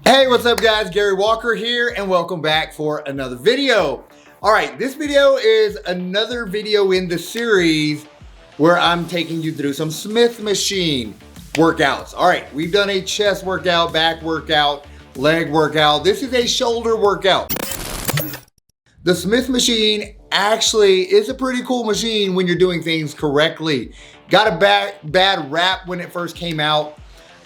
Hey, what's up guys? Gary Walker here and welcome back for another video. All right, this video is another video in the series where I'm taking you through some Smith machine workouts. All right, we've done a chest workout, back workout, leg workout. This is a shoulder workout. The Smith machine actually is a pretty cool machine when you're doing things correctly. Got a bad rap when it first came out.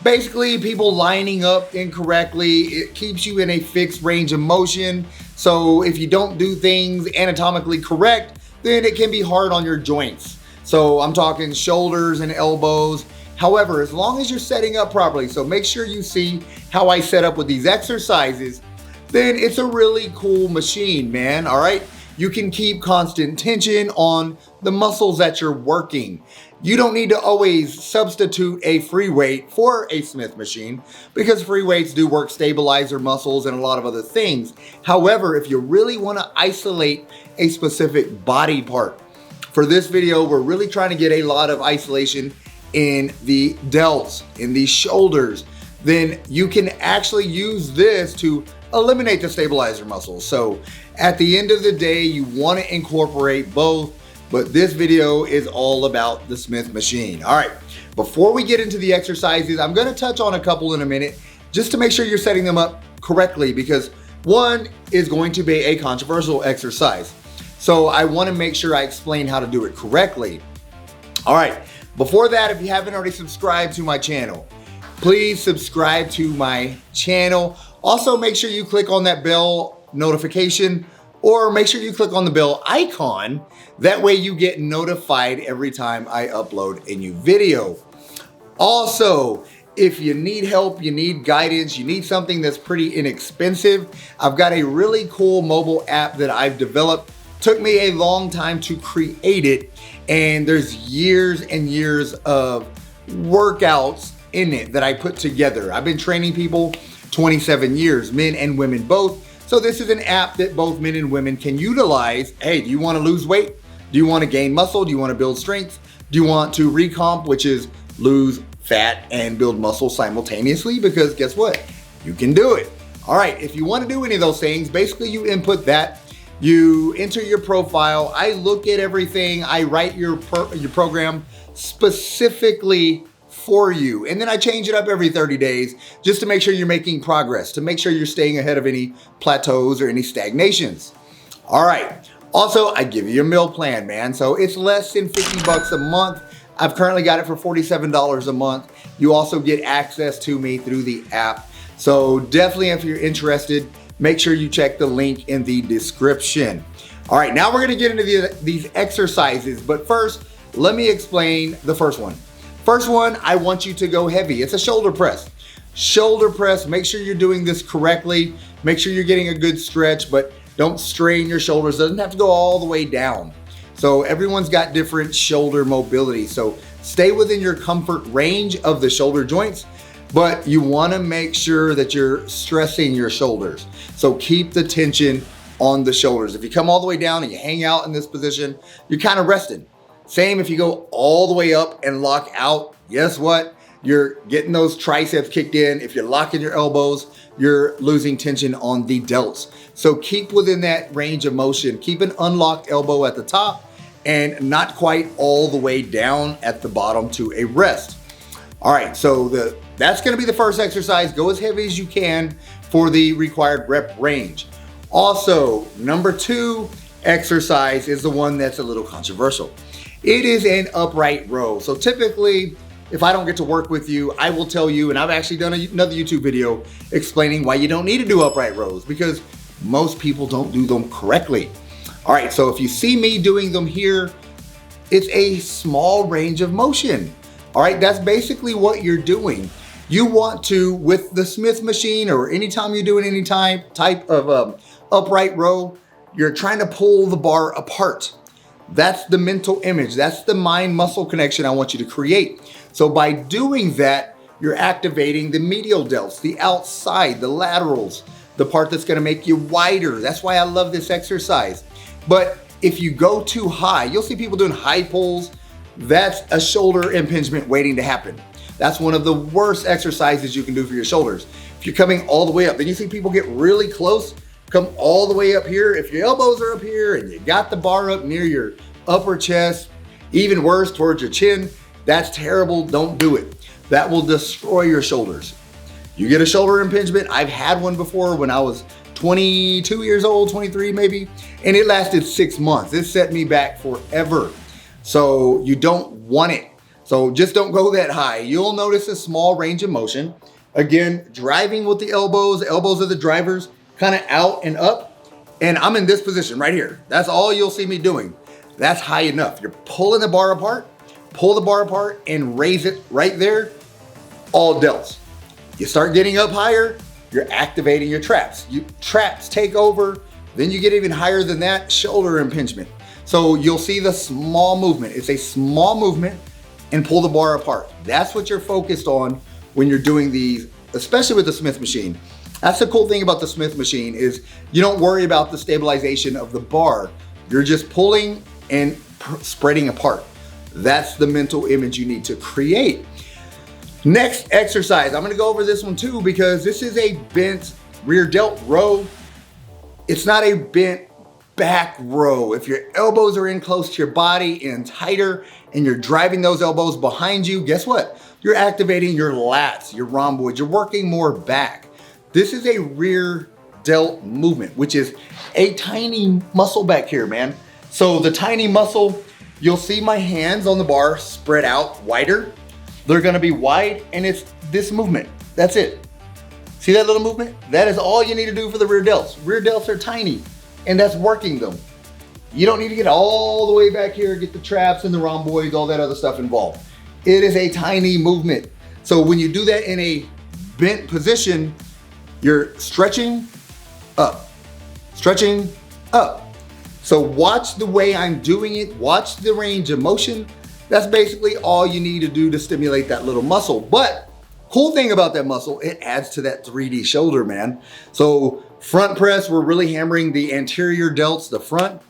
Basically, people lining up incorrectly. It keeps you in a fixed range of motion. So if you don't do things anatomically correct, then it can be hard on your joints. So I'm talking shoulders and elbows. However, as long as you're setting up properly, so make sure you see how I set up with these exercises, then it's a really cool machine, man, all right? You can keep constant tension on the muscles that you're working. You don't need to always substitute a free weight for a Smith machine because free weights do work stabilizer muscles and a lot of other things. However, if you really want to isolate a specific body part, for this video, we're really trying to get a lot of isolation in the delts, in the shoulders, then you can actually use this to eliminate the stabilizer muscles. So at the end of the day, you want to incorporate both. But this video is all about the Smith machine. All right, before we get into the exercises, I'm gonna touch on a couple in a minute just to make sure you're setting them up correctly because one is going to be a controversial exercise. So I wanna make sure I explain how to do it correctly. All right, before that, if you haven't already subscribed to my channel, please subscribe to my channel. Also, make sure you click on that bell notification or make sure you click on the bell icon. That way you get notified every time I upload a new video. Also, if you need help, you need guidance, you need something that's pretty inexpensive, I've got a really cool mobile app that I've developed. Took me a long time to create it, and there's years and years of workouts in it that I put together. I've been training people 27 years, men and women both. So this is an app that both men and women can utilize. Hey, do you want to lose weight? Do you want to gain muscle? Do you want to build strength? Do you want to recomp, which is lose fat and build muscle simultaneously? Because guess what? You can do it. All right, if you want to do any of those things, basically you input that, you enter your profile, I look at everything, I write your program specifically for you. And then I change it up every 30 days just to make sure you're making progress, to make sure you're staying ahead of any plateaus or any stagnations. All right. Also, I give you a meal plan, man. So it's less than 50 bucks a month. I've currently got it for $47 a month. You also get access to me through the app. So definitely if you're interested, make sure you check the link in the description. All right, now we're gonna get into these exercises, but first, let me explain the first one. First one, I want you to go heavy. It's a shoulder press. Shoulder press, make sure you're doing this correctly. Make sure you're getting a good stretch, but don't strain your shoulders. It doesn't have to go all the way down. So everyone's got different shoulder mobility. So stay within your comfort range of the shoulder joints, but you wanna make sure that you're stressing your shoulders. So keep the tension on the shoulders. If you come all the way down and you hang out in this position, you're kind of resting. Same if you go all the way up and lock out, guess what? You're getting those triceps kicked in. If you're locking your elbows, you're losing tension on the delts. So keep within that range of motion. Keep an unlocked elbow at the top and not quite all the way down at the bottom to a rest. All right, so that's gonna be the first exercise. Go as heavy as you can for the required rep range. Also, number 2 exercise is the one that's a little controversial. It is an upright row. So typically, if I don't get to work with you, I will tell you, and I've actually done another YouTube video explaining why you don't need to do upright rows because most people don't do them correctly. All right, so if you see me doing them here, it's a small range of motion. All right, that's basically what you're doing. You want to, with the Smith machine or anytime you're doing any type of upright row, you're trying to pull the bar apart. That's the mental image. That's the mind-muscle connection I want you to create. So by doing that, you're activating the medial delts, the outside, the laterals, the part that's gonna make you wider. That's why I love this exercise. But if you go too high, you'll see people doing high pulls. That's a shoulder impingement waiting to happen. That's one of the worst exercises you can do for your shoulders. If you're coming all the way up, then you see people get really close, come all the way up here. If your elbows are up here and you got the bar up near your upper chest, even worse towards your chin, that's terrible. Don't do it. That will destroy your shoulders. You get a shoulder impingement. I've had one before when I was 22 years old, 23 maybe, and it lasted 6 months. It set me back forever. So you don't want it. So just don't go that high. You'll notice a small range of motion. Again, driving with the elbows are the drivers, kind of out and up. And I'm in this position right here. That's all you'll see me doing. That's high enough. You're pulling the bar apart, pull the bar apart and raise it right there, all delts. You start getting up higher, you're activating your traps. Traps take over, then you get even higher than that, shoulder impingement. So you'll see the small movement. It's a small movement and pull the bar apart. That's what you're focused on when you're doing these, especially with the Smith machine. That's the cool thing about the Smith machine is you don't worry about the stabilization of the bar. You're just pulling and spreading apart. That's the mental image you need to create. Next exercise, I'm gonna go over this one too because this is a bent rear delt row. It's not a bent back row. If your elbows are in close to your body and tighter and you're driving those elbows behind you, guess what? You're activating your lats, your rhomboids, you're working more back. This is a rear delt movement, which is a tiny muscle back here, man. So the tiny muscle, you'll see my hands on the bar spread out wider. They're gonna be wide and it's this movement, that's it. See that little movement? That is all you need to do for the rear delts. Rear delts are tiny and that's working them. You don't need to get all the way back here, get the traps and the rhomboids, all that other stuff involved. It is a tiny movement. So when you do that in a bent position, you're stretching up, stretching up. So watch the way I'm doing it, watch the range of motion. That's basically all you need to do to stimulate that little muscle. But cool thing about that muscle, it adds to that 3D shoulder, man. So front press, we're really hammering the anterior delts, the front.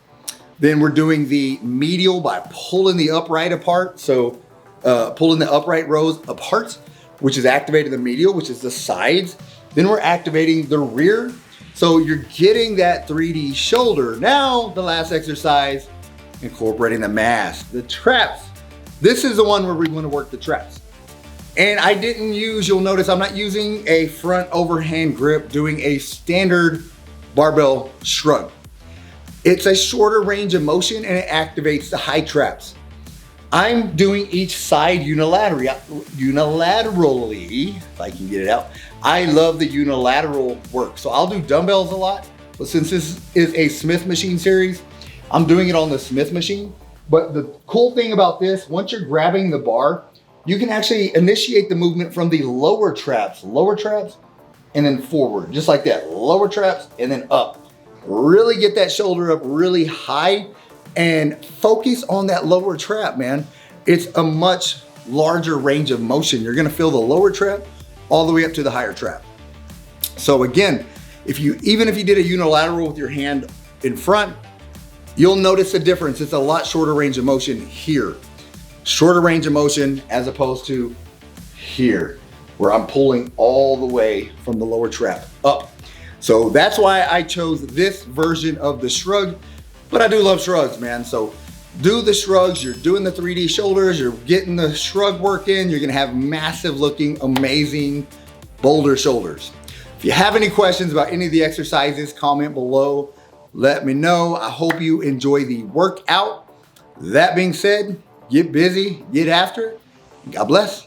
Then we're doing the medial by pulling the upright apart. So pulling the upright rows apart, which is activating the medial, which is the sides. Then we're activating the rear. So you're getting that 3D shoulder. Now the last exercise, incorporating the mass, the traps. This is the one where we want to work the traps. And I didn't use, you'll notice I'm not using a front overhand grip, doing a standard barbell shrug. It's a shorter range of motion and it activates the high traps. I'm doing each side unilaterally, if I can get it out. I love the unilateral work. So I'll do dumbbells a lot, but since this is a Smith machine series, I'm doing it on the Smith machine. But the cool thing about this, once you're grabbing the bar, you can actually initiate the movement from the lower traps, and then forward, just like that. Lower traps and then up. Really get that shoulder up really high and focus on that lower trap, man. It's a much larger range of motion. You're gonna feel the lower trap all the way up to the higher trap. So again, even if you did a unilateral with your hand in front, you'll notice a difference. It's a lot shorter range of motion here. Shorter range of motion as opposed to here, where I'm pulling all the way from the lower trap up. So that's why I chose this version of the shrug, but I do love shrugs, man. So do the shrugs, you're doing the 3D shoulders, you're getting the shrug work in, you're gonna have massive looking, amazing boulder shoulders. If you have any questions about any of the exercises, comment below, let me know. I hope you enjoy the workout. That being said, get busy, get after it. God bless.